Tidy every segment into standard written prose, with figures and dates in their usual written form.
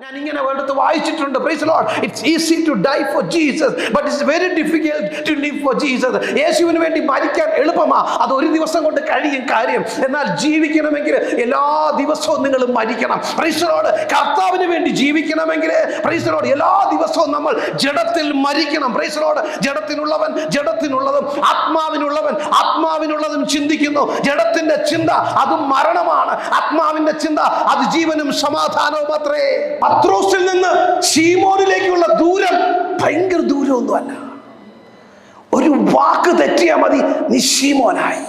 ഞാൻ ഇങ്ങനെ എടുത്ത് വായിച്ചിട്ടുണ്ട്. Praise the Lord. It's easy to die for Jesus, but it's very difficult to live for Jesus. യേശുവിന് വേണ്ടി മരിക്കാൻ എളുപ്പമാ, അത് ഒരു ദിവസം കൊണ്ട് കഴിയും കാര്യം. എന്നാൽ ജീവിക്കണമെങ്കിൽ എല്ലാ ദിവസവും നിങ്ങൾ മരിക്കണം. Praise the Lord. കർത്താവിന് വേണ്ടി ജീവിക്കണമെങ്കിൽ Praise the Lord, എല്ലാ ദിവസവും നമ്മൾ ജഡത്തിൽ മരിക്കണം. Praise the Lord. ജഡത്തിനുള്ളവൻ ജഡത്തിനുള്ളതും ആത്മാവിനുള്ളവൻ ആത്മാവിനുള്ളതും ചിന്തിക്കുന്നു. ജഡത്തിന്റെ ചിന്ത അത് മരണമാണ്, ആത്മാവിന്റെ ചിന്ത അത് ജീവനും സമാധാനവും അത്രേ. പത്രോസിൽ നിന്ന് ശീമോനിലേക്കുള്ള ദൂരം ഭയങ്കര ദൂരമൊന്നുമല്ല. ഒരു വാക്ക് തെറ്റിയാൽ മതി, നീ ശീമോനായി.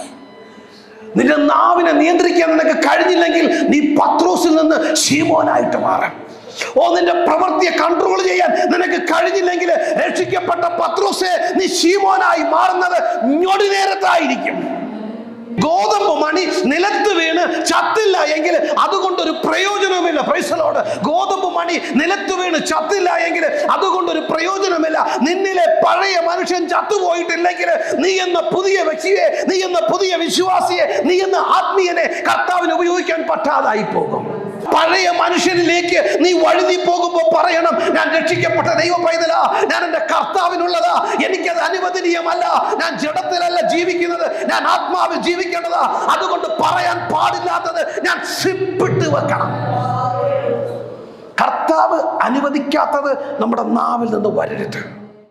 നിന്റെ നാവിനെ നിയന്ത്രിക്കാൻ നിനക്ക് കഴിഞ്ഞില്ലെങ്കിൽ നീ പത്രോസിൽ നിന്ന് ശീമോനായിട്ട് മാറാം. നിന്റെ പ്രവൃത്തിയെ കൺട്രോൾ ചെയ്യാൻ നിനക്ക് കഴിഞ്ഞില്ലെങ്കിൽ രക്ഷിക്കപ്പെട്ട പത്രോസേ നീ ശീമോനായി മാറുന്നത് ഞൊടി നേരത്തായിരിക്കും. ഗോതമ്പ് മണി നിലത്ത് വീണ് ചത്തില്ല എങ്കിൽ അതുകൊണ്ടൊരു പ്രയോജനവുമില്ല. Praise the Lord. ഗോതമ്പ് മണി നിലത്ത് വീണ് ചത്തില്ല എങ്കിൽ അതുകൊണ്ടൊരു പ്രയോജനമില്ല. നിന്നിലെ പഴയ മനുഷ്യൻ ചത്തുപോയിട്ടില്ലെങ്കിൽ നീ എന്ന പുതിയ വ്യക്തിയെ, നീ എന്ന പുതിയ വിശ്വാസിയെ, നീ എന്ന ആത്മീയനെ കർത്താവിന് ഉപയോഗിക്കാൻ പറ്റാതായി പോകും. പഴയ മനുഷ്യനിലേക്ക് നീ വഴുതി പോകുമ്പോൾ പറയണം, ഞാൻ രക്ഷിക്കപ്പെട്ട ദൈവ പൈതലാ, ഞാൻ എൻ്റെ കർത്താവിനുള്ളതാ, എനിക്കത് അനുവദനീയമല്ല, ഞാൻ ജഡത്തിലല്ല ജീവിക്കുന്നത്, ഞാൻ ആത്മാവിൽ ജീവിക്കേണ്ടതാ. അതുകൊണ്ട് പറയാൻ പാടില്ലാത്തത് ഞാൻ സിപ്പിട്ട് വെക്കണം. കർത്താവ് അനുവദിക്കാത്തത് നമ്മുടെ നാവിൽ നിന്ന് വരരുത്.